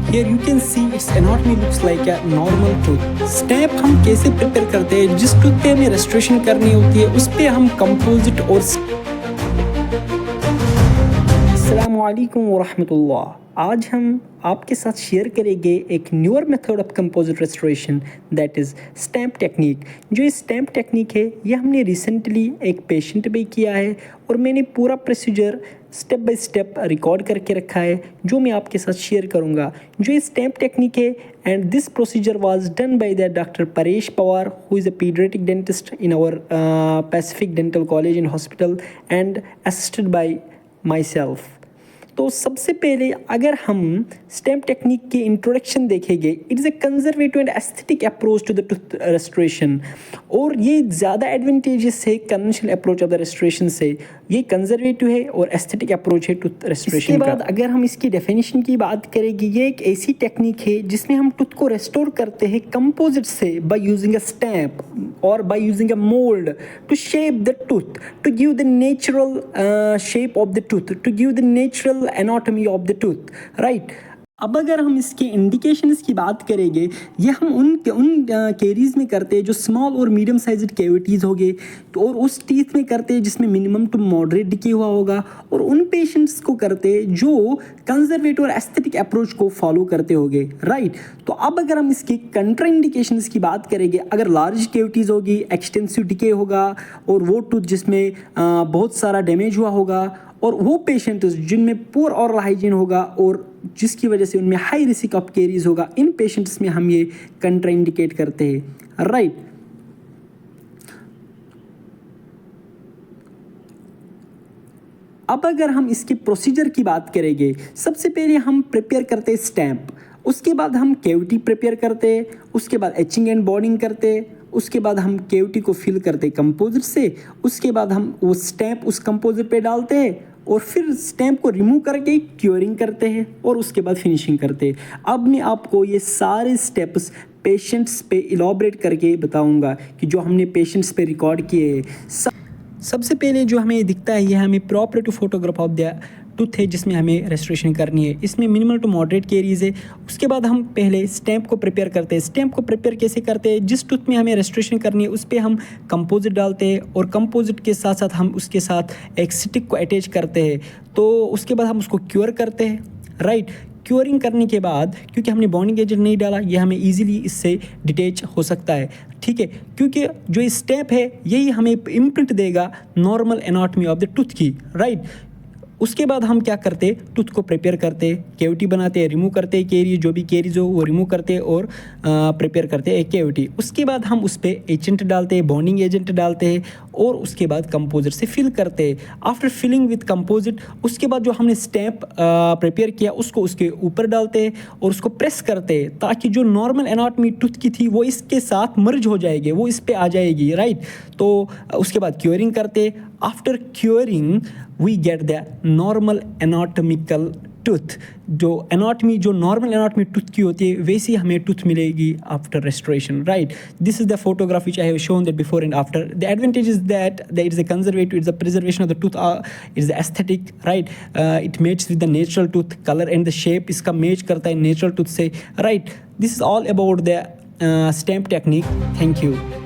Here you can see its anatomy looks like a normal tooth. Stamp हम कैसे prepare करते हैं, जिस टूथ पे हमें रेस्टोरेशन करनी होती है उस पे हम कंपोजिट और अस्सलामु अलैकुम वरहमतुल्लाह। आज हम आपके साथ शेयर करेंगे एक newer method of composite restoration that is stamp technique. जो ये स्टैम्प टेक्निक है ये हमने रिसेंटली एक पेशेंट पे किया है और मैंने पूरा procedure step by step record करके रखा है जो मैं आपके साथ शेयर करूंगा। जो ये स्टैम्प टेक्निक है and this procedure was done by the doctor Paresh Pawar who is a paediatric dentist in our Pacific dental college and hospital and assisted by myself. तो सबसे पहले अगर हम स्टैम्प टेक्निक की इंट्रोडक्शन देखेंगे, it is a conservative and aesthetic approach to the tooth restoration. और ये ज़्यादा एडवांटेजेस है conventional approach of the restoration से। ये कंजर्वेटिव है और एस्थेटिक अप्रोच है टूथ रेस्टोरेशन का। अगर हम इसकी डेफिनेशन की बात करेंगे, ये एक ऐसी टेक्निक है जिसमें हम टूथ को रेस्टोर करते हैं कंपोजिट से बाय यूजिंग अ स्टैम्प और by using a mould to shape the tooth, to give the natural shape of the tooth, to give the natural anatomy of the tooth, right. अब अगर हम इसके indications की बात करेंगे, ये हम उन कैरीज़ में करते हैं जो स्मॉल और मीडियम साइज्ड कैविटीज़ हो गए, तो और उस टीथ में करते हैं जिसमें मिनिमम टू मॉडरेट डिके हुआ होगा, और उन पेशेंट्स को करते हैं जो कंजर्वेटिव और एस्थेटिक अप्रोच को फॉलो करते होंगे, राइट। तो अब अगर हम इसके कंट्रा इंडिकेशंस की बात करेंगे, अगर लार्ज कैविटीज़ होगी, एक्सटेंसिव डिके होगा और वो टूथ जिसमें बहुत सारा डैमेज हुआ होगा, और वो पेशेंट्स जिनमें पुअर ओरल हाइजीन होगा और जिसकी वजह से उनमें हाई रिस्क ऑफ कैरीज होगा, इन पेशेंट्स में हम ये कंट्रा इंडिकेट करते हैं, राइट। अब अगर हम इसके प्रोसीजर की बात करेंगे, सबसे पहले हम प्रिपेयर करते हैं स्टैम्प, उसके बाद हम कैविटी प्रिपेयर करते हैं, उसके बाद एचिंग एंड बॉन्डिंग करते हैं, उसके बाद हम कैविटी को फिल करते हैं कंपोजिट से, उसके बाद हम वो स्टैम्प उस कंपोजिट पे डालते हैं और फिर स्टैम्प को रिमूव करके क्योरिंग करते हैं और उसके बाद फिनिशिंग करते हैं। अब मैं आपको ये सारे स्टेप्स पेशेंट्स पे इलॉबरेट करके बताऊंगा कि जो हमने पेशेंट्स पे रिकॉर्ड किए हैं। सबसे पहले जो हमें दिखता है ये हमें प्रॉपरेटिव फोटोग्राफ ऑफ द टूथ है जिसमें हमें रेस्टोरेशन करनी है। इसमें मिनिमल टू मॉडरेट कैरीज है। उसके बाद हम पहले स्टैम्प को प्रिपेयर करते हैं। स्टैम्प को प्रिपेयर कैसे करते हैं, जिस टूथ में हमें रेस्टोरेशन करनी है उस पर हम कंपोजिट डालते हैं और कंपोजिट के साथ साथ हम उसके साथ एक स्टिक को अटैच करते हैं। तो उसके बाद हम उसको क्योर करते हैं, राइट। क्योरिंग करने के बाद क्योंकि हमने बॉन्डिंग एजेंट नहीं डाला, ये हमें इजीली इससे डिटैच हो सकता है, ठीक है, क्योंकि जो स्टेप है यही हमें इम्प्रिंट देगा normal anatomy of the tooth की, राइट। उसके बाद हम क्या करते, टूथ को प्रिपेयर करते, कैविटी बनाते हैं, रिमूव करते हैं कैरी, जो भी कैरीज हो वो रिमूव करते हैं और प्रिपेयर करते हैं एक कैविटी। उसके बाद हम उस पर एजेंट डालते हैं, बॉन्डिंग एजेंट डालते हैं और उसके बाद कंपोजिट से फिल करते हैं। आफ्टर फिलिंग विद कंपोजिट, उसके बाद जो हमने स्टैम्प प्रिपेयर किया उसको उसके ऊपर डालते हैं और उसको प्रेस करते हैं ताकि जो नॉर्मल एनाटॉमी टूथ की थी वो इसके साथ मर्ज हो जाएगी, वो इस पर आ जाएगी, राइट। तो उसके बाद क्योरिंग करते। After curing we get the normal anatomical tooth. जो एनाटॉमी जो नॉर्मल एनाटॉमी टूथ की होती है वैसी हमें टूथ मिलेगी after restoration, right. This is the photograph which I have shown that before and after. The advantage is that it is a conservative, it is a preservation of the tooth, it is aesthetic, right. It matches with the natural tooth color and the shape इसका match करता है natural tooth से, right. This is all about the stamp technique. Thank you.